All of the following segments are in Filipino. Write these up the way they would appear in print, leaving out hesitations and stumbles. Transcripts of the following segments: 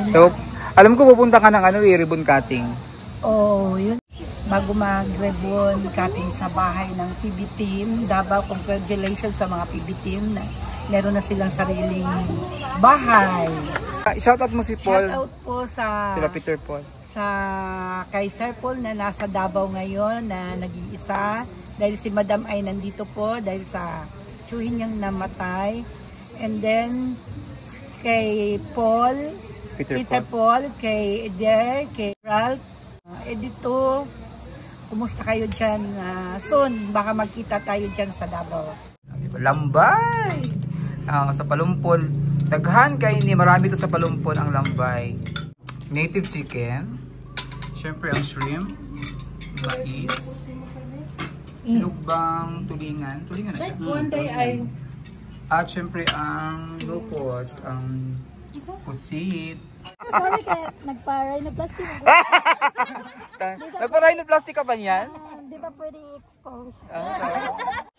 So, alam ko pupunta ka ng ribbon cutting. Oo, yun. Bago mag-ribbon cutting sa bahay ng PB Team, Davao, congratulations sa mga PB Team na meron na silang sariling bahay. Shoutout mo si Paul. Shoutout po sa Sila Peter Paul. Sa kay Sir Paul na nasa Davao ngayon na nag-iisa. Dahil si Madam ay nandito po dahil sa tiyuhin niyang namatay. And then kay Paul, Peter Paul, kay Eder, kay Ralph, Edito. Kumusta kayo dyan? Soon, baka magkita tayo dyan sa Davao. Lambay! Sa Palumpon. Daghan kay ni marami to sa Palumpon ang lambay. Native chicken. Siyempre ang shrimp. Mais. Sinugbang tulingan. Tulingan na siya. One day ay... At siyempre ang lupos. Ang pusit. Sorry kaya nagpa-rhinoplasty mo. Nagpa-rhinoplasty ka ba niyan? Di ba pwede i-expose?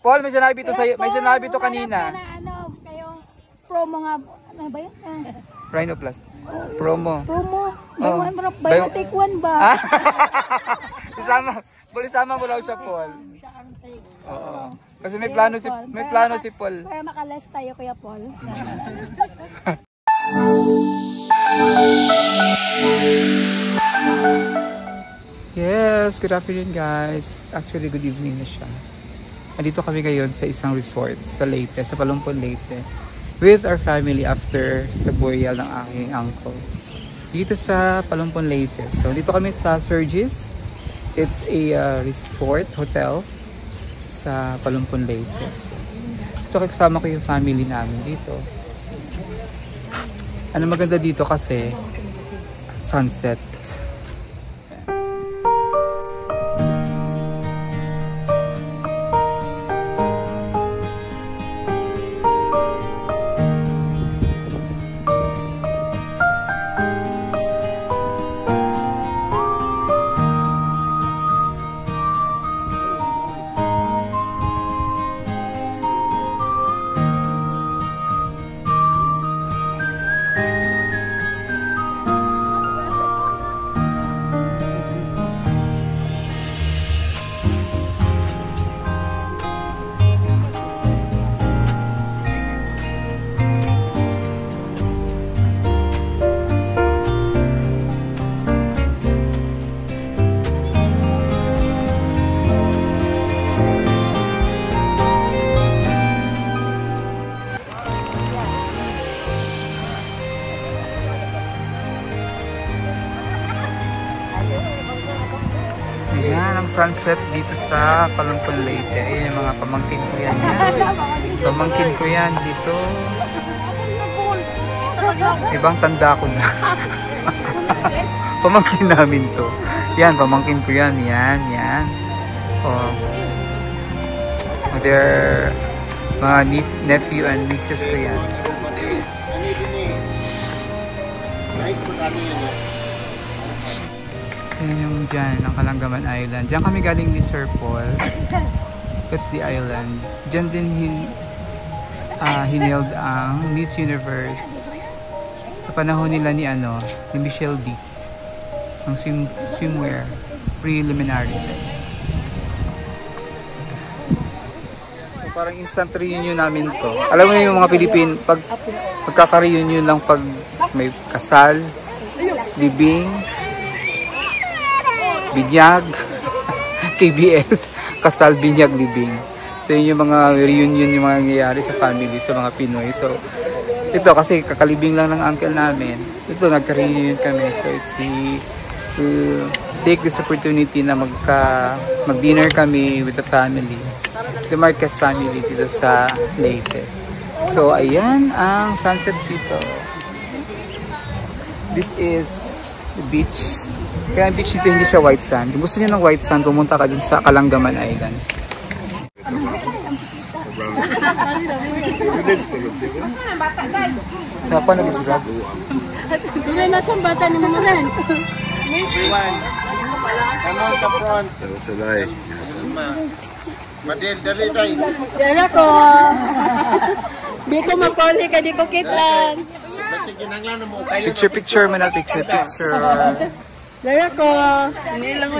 Paul, may sinabi to sa'yo, may sinabi to kanina. Ano, kayong promo nga, ano ba yun? Rhinoplasty. Promo. Buy one take one ba? Isama mo daw siya, Paul. Oo. Kasi may plano si Paul. Para makaless tayo, Kuya Paul. Yes, good afternoon guys. Actually, good evening na siya. Andito kami ngayon sa isang resort sa Leyte, sa Palumpon, Leyte. With our family after sa burial ng aking uncle. Dito sa Palumpon, Leyte. So, dito kami sa Surgis. It's a resort, hotel sa Palumpon, Leyte. So, kasama ko yung family namin dito. Ano maganda dito kasi sunset. Ayan ang sunset dito sa Palumpon, Leyte. Ayan yung mga pamangkin ko yan. Pamangkin ko yan dito. Ibang tanda ko na. Pamangkin namin to. Yan, pamangkin ko yan. Yan, yan. Oh. They're mga nephew and nieces ko yan. Ayan yung dyan, ang Kalangaman Island. Diyan kami galing ni Sir Paul. That's the island. Diyan din hinailed ang Miss Universe sa panahon nila ni Michelle D. Ang swimwear preliminary. So parang instant reunion namin to. Alam mo yung mga Pilipin, pagkaka-reunion lang pag may kasal, libing, binyag, KBL, kasal, binyag, libing. So yun yung mga reunion yung mga nangyayari sa family, sa mga Pinoy. So ito kasi kakalibing lang ng uncle namin. Ito nagka-reunion kami. So we take this opportunity na mag-dinner kami with the family. The Marquez family dito sa Leyte. So ayan ang sunset dito. This is the beach. Kaya ang beach dito hindi siya white sand. Kung gusto niyo ng white sand, pumunta ka dun sa Kalangaman Island. Dapat nag-drugs. Doon na sa bata ni Mama Ren. Come on sa front. Salay. Madel, dali tayo. Sira ko. Di ko mapoli ka, di ko kitan. Picture muna, picture. Dara ko. Hindi lang ko.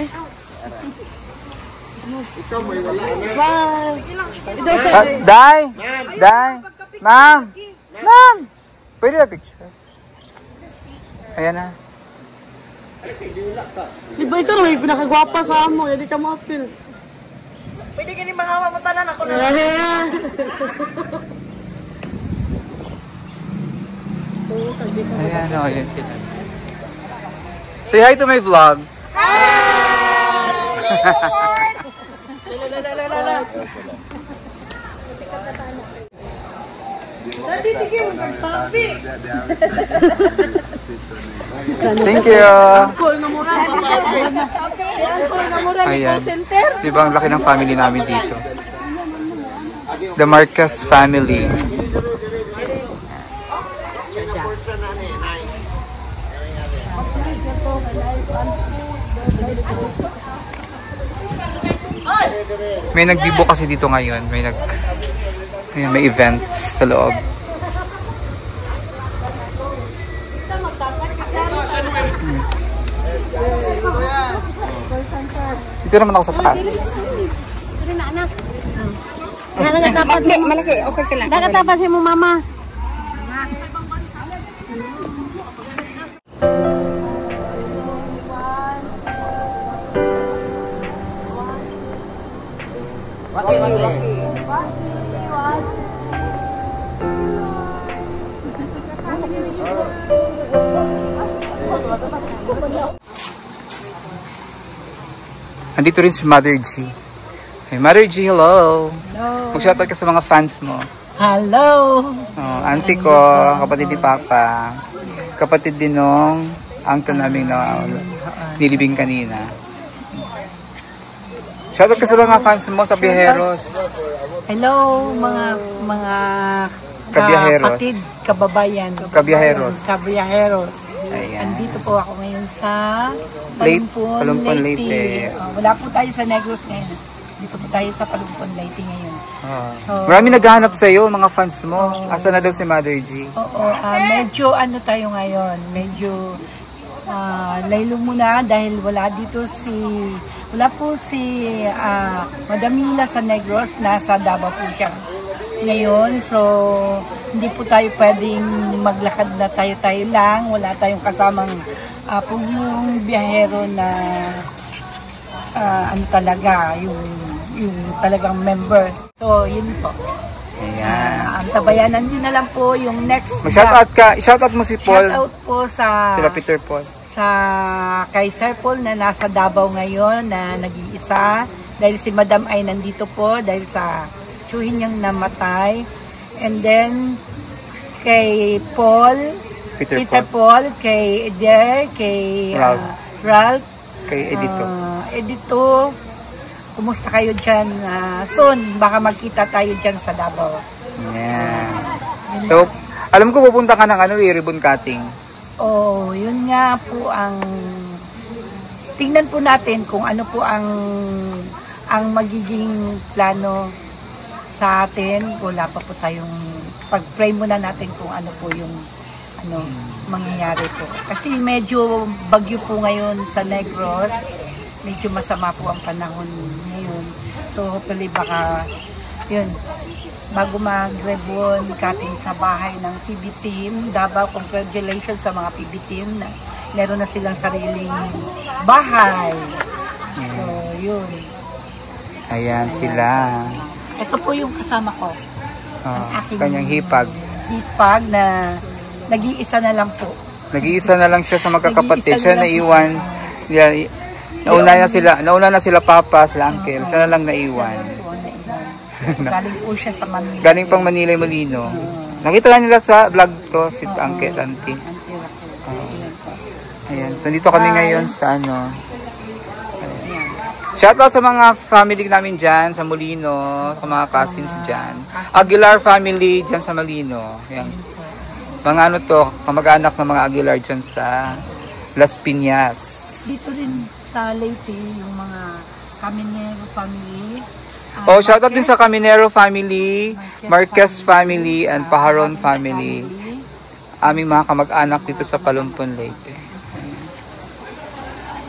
Day! Ma'am! Pwede ba picture? Ayan na. Di ba ikaw may pinakagwapa sa amo, hindi ka ma-feel. Pwede ka ni mga matanan ako na. Ayan, o, yun sila. Say hi to my vlog. Thank you. Ayan. Diba ang laki ng family namin dito? The Marcos family. May nagbibo kasi dito ngayon. May event sa loob. Dito naman ako sa taas. Nakatapat si malaki, okay ka lang. Nakatapat si mo mama. Andito rin si Mother G. Hey, Mother G, hello. Hello. Mag-shoutout ka sa mga fans mo. Hello. Oh, auntie ko, kapatid ni Papa. Kapatid din nung uncle namin na nilibing kanina. Shoutout ka sa mga fans mo sa Biyaheros. Hello mga Kabiyaheros. kapatid, kababayan. Kabiyaheros. Kabiyaheros. Ayan. Andito po ako ngayon sa Palumpon, Leyte. Wala po tayo sa Negros ngayon. Dito po tayo sa Palumpon, Leyte ngayon. So, marami naghahanap sa iyo, mga fans mo. Asa na daw si Mother G? Oo, medyo ano tayo ngayon, medyo laylo muna dahil wala po si Madam Mila sa Negros, nasa Davao po siya ngayon. So, hindi po tayo pwedeng maglakad na tayo lang, wala tayong kasamang po yung biyahero na ano talaga, yung talagang member. So, yun po. Ayan. Ang tabayanan din na lang po yung next. Mag-shoutout ka. Shoutout mo si Paul. Shoutout po sa Sila Peter Paul. Kay Sir Paul na nasa Davao ngayon na nag-iisa. Dahil si Madam ay nandito po dahil sa tiyuhin niyang namatay. And then, kay Paul, Peter Paul, kay Eder, kay Ralph, kay Edito. Edito, kumusta kayo dyan? Soon, baka magkita tayo dyan sa Davao. Yeah. So, alam ko pupunta ka ng ribbon cutting. Oh, yun nga po ang tingnan po natin kung ano po ang magiging plano sa atin. Wala pa po tayong pag-pray muna natin kung ano po yung mangyayari po. Kasi medyo bagyo po ngayon sa Negros. Medyo masama po ang panahon ngayon. So hopefully baka yun, bago mag-ribbon cutting sa bahay ng PB team, Davao, congratulations sa mga PB team na meron na silang sariling bahay. So yun. Ayan sila. Ito po yung kasama ko. Ang aking kanyang hipag. Hipag na nag-iisa na lang po. Nag-iisa na lang siya sa magkakapatid. Siya naiwan. Nauna na sila papa, sila uncle. Siya na lang naiwan. Galing po siya sa Manila. Galing pang Manila Molino. Nakita na nila sa vlog to, si Uncle Auntie. Ayan. So dito kami ngayon sa shoutout sa mga family namin dyan sa Molino, sa mga cousins dyan. Aguilar family dyan sa Molino. Ayan. Mga kamag-anak ng mga Aguilar dyan sa Las Piñas. Dito rin sa Leyte, yung mga Caminero family. Shoutout din sa Caminero family, Marquez family, and Paharon family. aming mga kamag-anak dito sa Palumpon Leyte.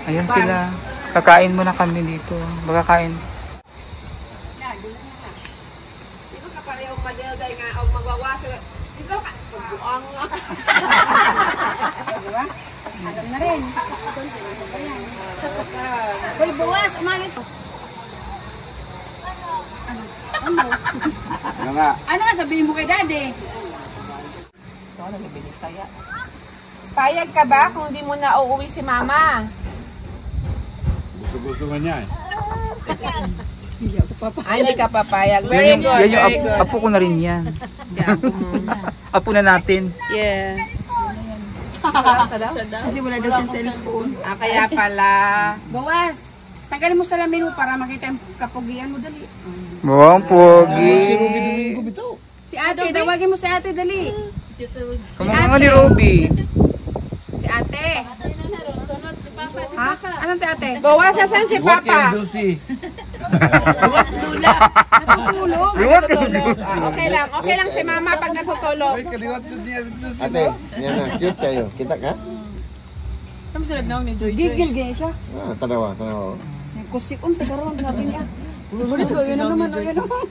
Ayan sila. Kakain muna kami dito. Magkakain. Dito ka pareho padelday nga og magwawas. Iso ka buang. Diba? Alam na rin. Hoy, buwas, umalis. Ano nga? Ano nga sabihin mo kay daddy? Payag ka ba kung di mo na uuwi si mama? Gusto nga niya eh. Ay, hindi ka papayag. Very good, Yan yung very good. apo ko na rin yan. Apo na natin. Yeah. Kasi wala daw siyang cellphone. Ah, kaya pala. Bawas, tanggalin mo salamin mo para makita yung kapugian mo, dali. Wow, pogi. Si ate, tawagin mo si ate, dali. Kamang nga ni Robby. Si ate. Ha? Anong si ate? Bawas, asan si Papa? Juicy. Natutulog. Okay lang si mama pag natutulog. Ate, yan na. Cute kayo. Kita ka? Gigil ganyan siya. Ah, tanawa. Kusikon, tagaroon, sabi niya. Yun na naman, yun naman.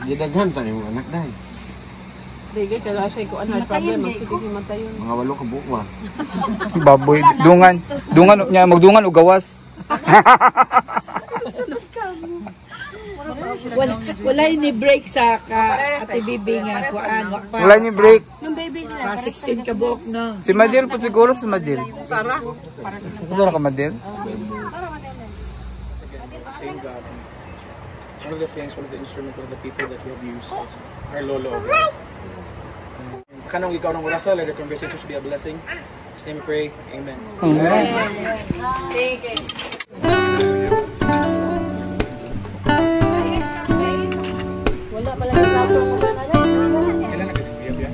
Gidaghan sa yung anak dahil. Digay, kaya siya ko ano problem, magsiti mata yun. Mga walo ka buwa. Baboy. Dungan. Niya, magdungan o gawas. Wala ni break sa Ate Bibi nga kuan. Wala niyo break. Yung baby sila, 16 ka buok no. Si Madel po siguro, si Madel. Sarah. Sarah ka, Madel? One of the things, one of the instruments, one of the people that we have used is our lolo. Kanong ikaw ng orasa, let the conversation should be a blessing. In His name we pray. Amen. Sige. Wala pala yung plato mo ba na lang? Kailan na kasi biyab yan?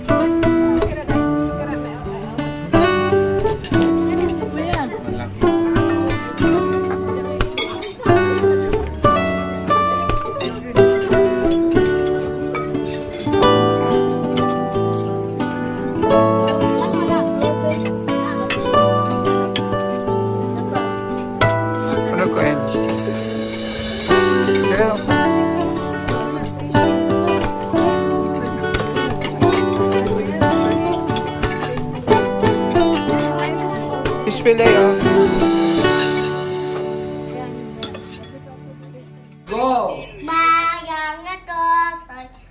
Ano ko yan? Fish fillet, oh. Go! Bayang ako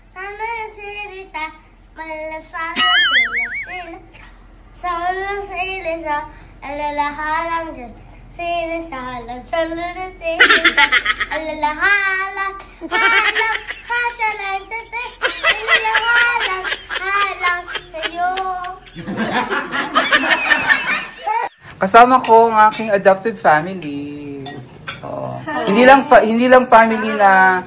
sana sila malasala sila sana sila alalahalang din sila sala sala sila alalahalang halang hasalang sila alalahalang halang kayo. Kasama ko ang aking adopted family. Oh. Hindi lang family na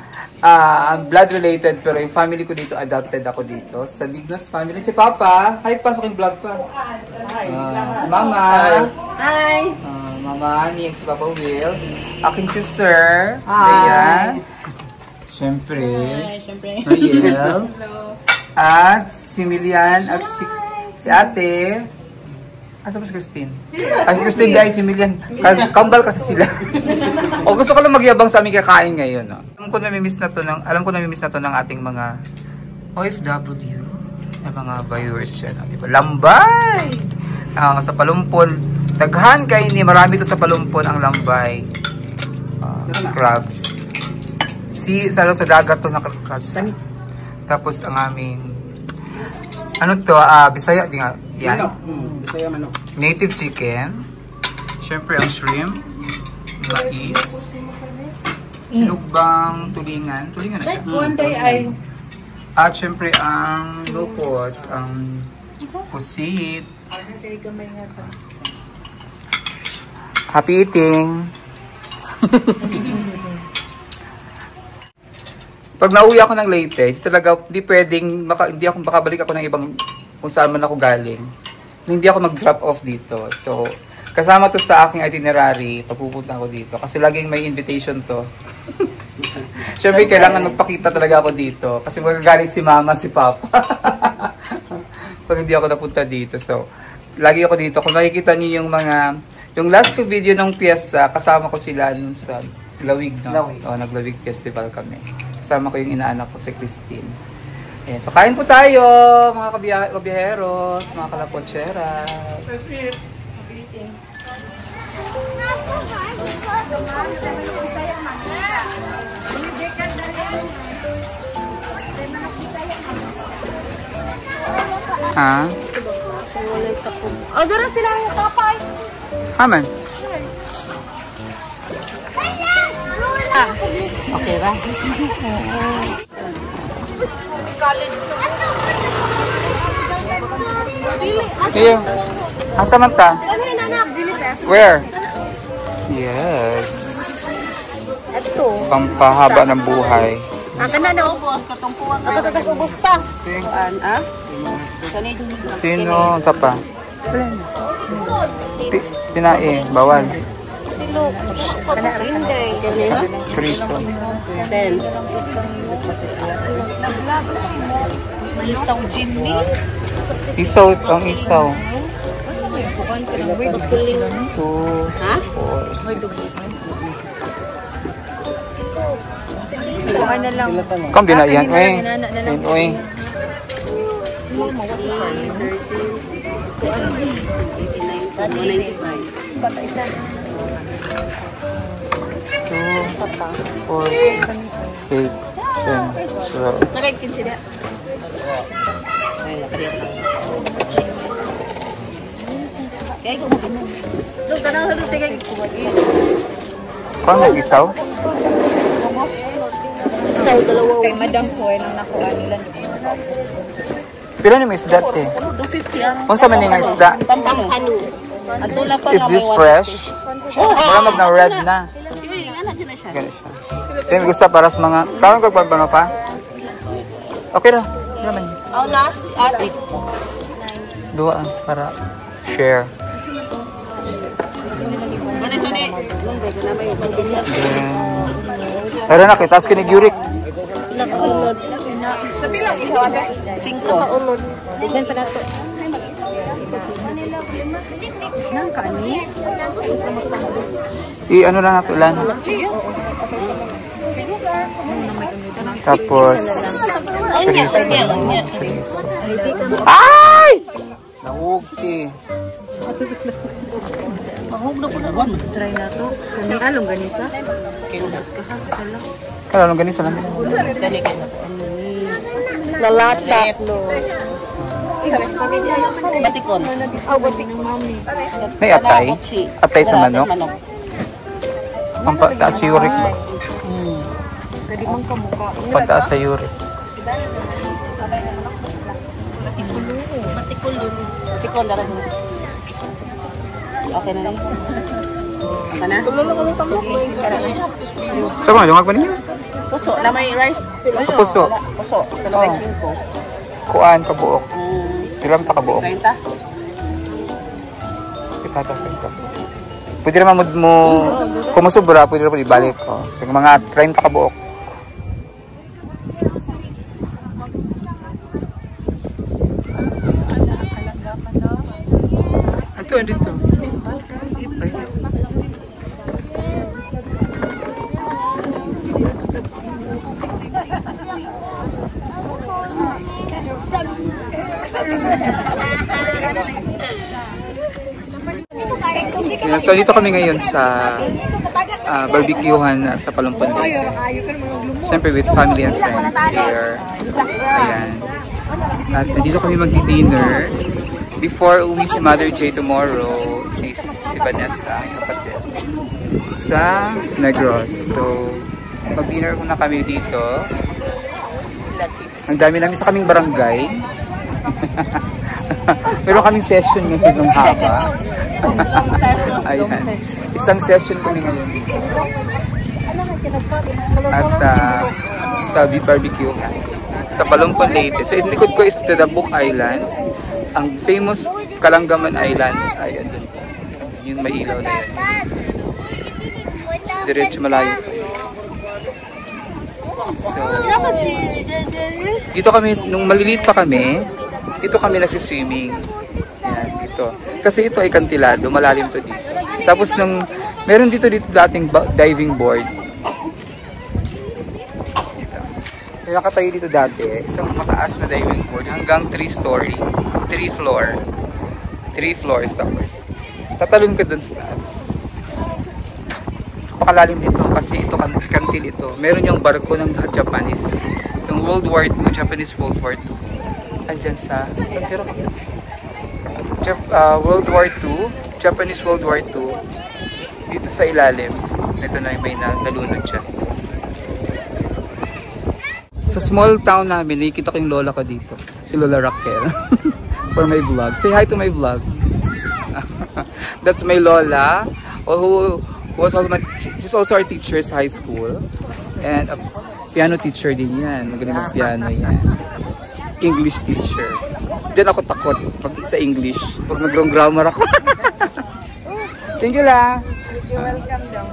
blood related, pero yung family ko dito, adopted ako dito sa Dignos family. Si Papa, hi, pasok yung vlog pa. Si Mama. Hi. Mama Ani, si Papa Will. Aking sister, Rhea. Siyempre, Riel. At si Milian at si Ate. Asa pa si Christine? Ay, Christine guys, si Milian. Kambal kasi sila. O gusto ko lang magyabang sa aming kakain ngayon. No? Alam ko namimiss na to ng ating mga OFW. Yung mga viewers dyan. No? Diba? Lambay! Sa Palumpon. Daghan kayo ni. Marami to sa Palumpon ang lambay. Crabs. Sa dagat to na crabs. Tapos ang aming ano to, Bisaya di nga yan. Bisaya manok. Native chicken. Syempre ang shrimp, mais, sinugbang tulingan na siya. One day ay At syempre ang lupos, ang pusit. Happy eating! Pag nauwi ako ng Leyte, hindi pwedeng, hindi ako makabalik ako ng ibang kung saan man ako galing. Hindi ako mag-drop off dito. So, kasama to sa aking itinerary pag pupunta ako dito. Kasi laging may invitation to. Siyempre, kailangan magpakita talaga ako dito. Kasi magagalit si mama at si papa. Pag hindi ako napunta dito. So, lagi ako dito. Kung makikita niyo yung mga... Yung last ko video ng fiesta, kasama ko sila nun sa Lawig. No? Lawig. O, nag-Lawig Festival kami. Kasama ko yung inaanak ko, si Christine. Ayan. So, kain po tayo, mga kabiyaheros, mga kalapotsera. Ha? Oh, doon sila yung kapay. Haman. Okay ba? Iyo. Asa man ta? Where? Yes. Ito. Pampahaba ng buhay. Akin na ubos. Katungkuhan ka. Patatas ubos pa. Kuan, ah? Sino? Sa pa? Tinae. Bawal. Silok. Inday. Chorizo. Then. Isang Jimmy. Isaw. Ang isaw. 2, 4, 6. Kuhan na lang. Kam din na yan. Uy. Bata isa. 2, 4, 6, 8, 10, 12. Nagaikin sila. Kaya kung mag-inom. Doon ka na sa doon, tigay. Kung nag-isaw? Isaw, dalawa. Kay Madam Foy, nang nakuha nila. Pila ni may isda te? 250 ang... Kung sa man nga isda? Pampano. Is this fresh? Wala na red na. Ganun siya. Ito yung gusto para sa mga... Kawang kagpapano pa? Okay na. Naman yun. Oh, last, ate. 2 para share. Pero na, kitas kinig yurik. Sa pilang ikaw, ate? 5. Nakaulod. Diyan pa nato. Nang kani? I-ano lang nato lan. Tapos chorizo. Ay! Nahugti. Mahog na po na. Try na to. Kani along ganito. Kala nung ganito lang. Lalata. Batikon. Batik ng mami. May atay. Atay sa manok. Pampataas sa yurik ba? Kadi mang kamuka. Pampataas sa yurik. Batikon dara mo. Okay na rin. Okay na? Sa mga lungag ba niya? Puso. Na may rice. Puso. Puso. Rice ko. Kuan kabuok. Ilang ta kabuok? 30. Ipata sa ito. Pwede naman mo, kung masubra, pwede naman ibalik ko. Sa mga 30 kabuok. Ito, dito. So dito kami ngayon sa barbecuehan sa Palumpon Leyte. Siyempre with family and friends here. Ayan. At dito kami magdi-dinner. Before uwi si Mother J tomorrow, si Vanessa, kapatid, sa Negros. So mag-dinner muna kami dito. Ang dami namin sa kaming barangay. Meron kaming session ngayon ng haba. Ayan. Isang session kami ngayon dito. At sa barbecue sa Palumpon Leyte. So in likod ko is Tadabuk Island. Ang famous Kalanggaman Island ay andun po. Yung may ilaw na yan. So, diretso malayo po. So, dito kami, nung maliliit pa kami, dito kami nagsiswimming. Yan, dito. Kasi ito ay kantilado, malalim to dito. Tapos nung, meron dito dating diving board. Ito. Nakatayo dito dati, isang mataas na diving board hanggang 3 floors tapos. Tatalon ka dun sa taas. Napakalalim dito kasi ito kantil ito. Meron yung barko ng Japanese. Yung World War II, Japanese World War II. Andyan sa World War II, Japanese World War II. Dito sa ilalim. Ito na may nalunod siya. Sa small town namin, nakikita ko yung lola ko dito. Si Lola Raquel. For my vlog. Say hi to my vlog. That's my lola. Who was also she's also our teacher sa high school. And a piano teacher din yan. Magaling mag-piano yan. English teacher. Diyan ako takot pag sa English. Pag nag-wrong grammar ako. Thank you la. You're welcome daw.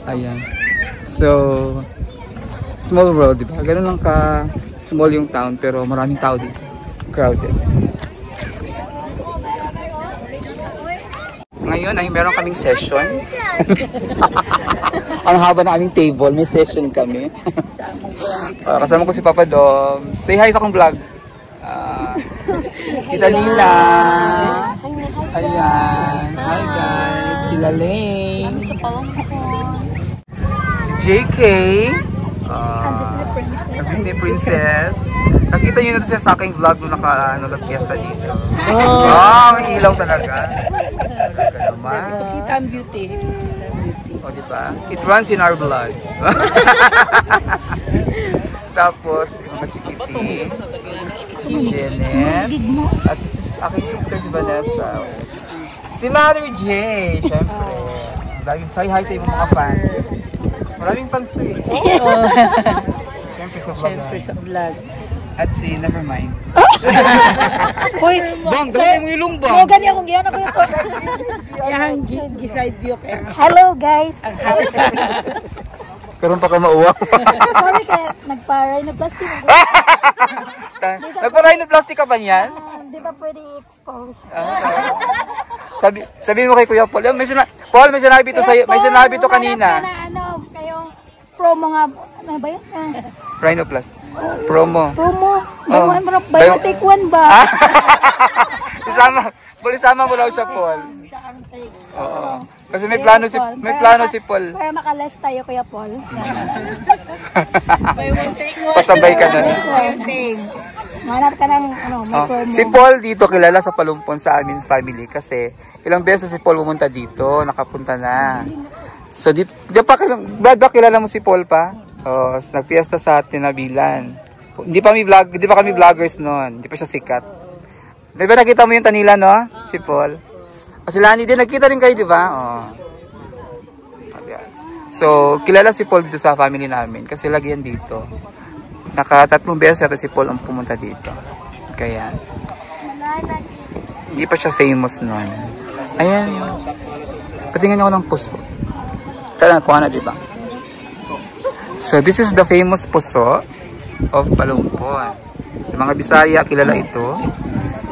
Ayan. So, small world, diba? Ganun lang ka small yung town pero maraming tao dito. Crowded. Ngayon ay meron kaming session. Ang haba na aming table, may session kami. Kasama ko si Papa Dom. Say hi sa akong vlog. Kita nila. Ayan. Hi guys. Sila Lane. Si JK. Disney Princess. Nakita nyo na siya sa aking vlog nung nag-fiesta dito. Wow, may ilaw talaga. Talaga naman. Kita ang beauty. O, diba? It runs in our blood. Tapos, yung mga chikiti. Janet. At aking sister si Vanessa. Si Mother J, syempre. Laging say hi sa ibang mga fans. Maraming fans to eh. Syempre sa vlog. Siyempre sa vlog. At si Nevermind. Hoy, Bang, dami mo ilong bang. mo gani akong giyan ako ito. Yang giside view kay. Hello guys! Karoon pa ka mauwak. Sorry kaya nagpa-rhinoplasty mo. Nagpa-rhinoplasty ka ba niyan? Di ba pwede i-expose? Sabihin mo kay Kuya Paul. Paul, may sinabi to sa'yo. May sinabi to kanina. Ano, kayong promo nga. Ano ba yun? Rhinoplasty. Promo. Buy one take one ba? Isama mo daw siya, Paul. Oo. Kasi may plano si Paul. Para makalas tayo, Kuya Paul. Pasabay ka na. Manap ka ng may promo. Si Paul dito kilala sa Palumpon sa amin family kasi ilang beses si Paul pumunta dito, nakapunta na. So dito, kilala mo si Paul pa? Oh, nagpiesta sa Tinabilan. Hindi pa kami vloggers noon. Hindi pa siya sikat. Di ba nakita mo yung Tanila, no? Si Paul. O si Lani din, nagkita rin kayo, di ba? Oh. So, kilala si Paul dito sa family namin kasi lagi yan dito. Naka-3 beses yata si Paul ang pumunta dito. Kaya, hindi pa siya famous noon. Ayan. Patingin ako ng puso. Tara, kuha na, di ba? So, this is the famous puso of Palumpon. Sa mga Bisaya, kilala ito.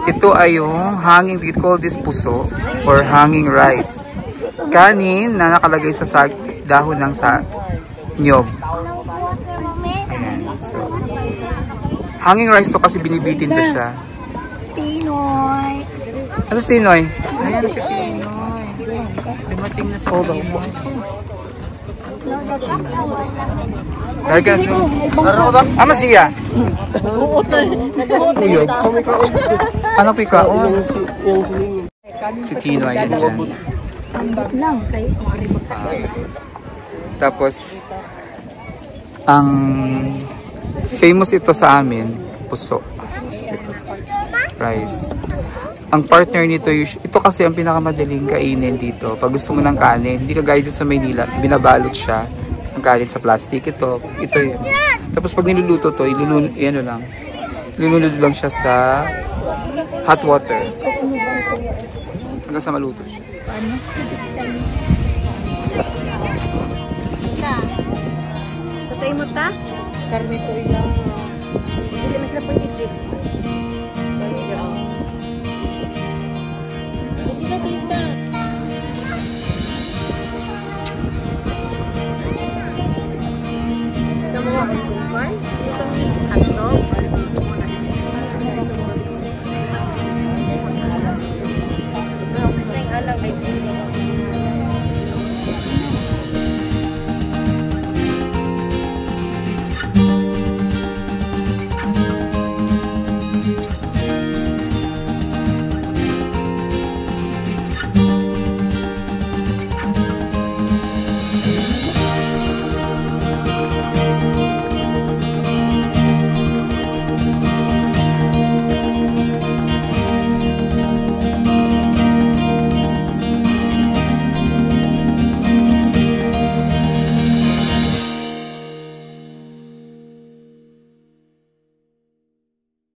Ito ay yung hanging, we call this puso or hanging rice. Kanin na nakalagay sa dahon ng nyog. Ayan. So, hanging rice to kasi binibitin to siya. Tinoy. Ano si Tinoy? Ayan si Tinoy. Dumating na si Tinoy. Ano siya? Ano pika? Si Tino ay dyan. Tapos ang famous ito sa amin, puso. Rice. Ang partner nito, ito kasi ang pinakamadaling kainin dito. Pag gusto mo ng kanin, hindi kagaya dito sa Maynila, binabalot siya ang kanin sa plastic. Ito yun. Tapos pag niluluto to, ilulunod lang siya sa hot water. Hanggang sa maluto siya. Sa imo ta? Karne to iya. Hindi man sila pwede.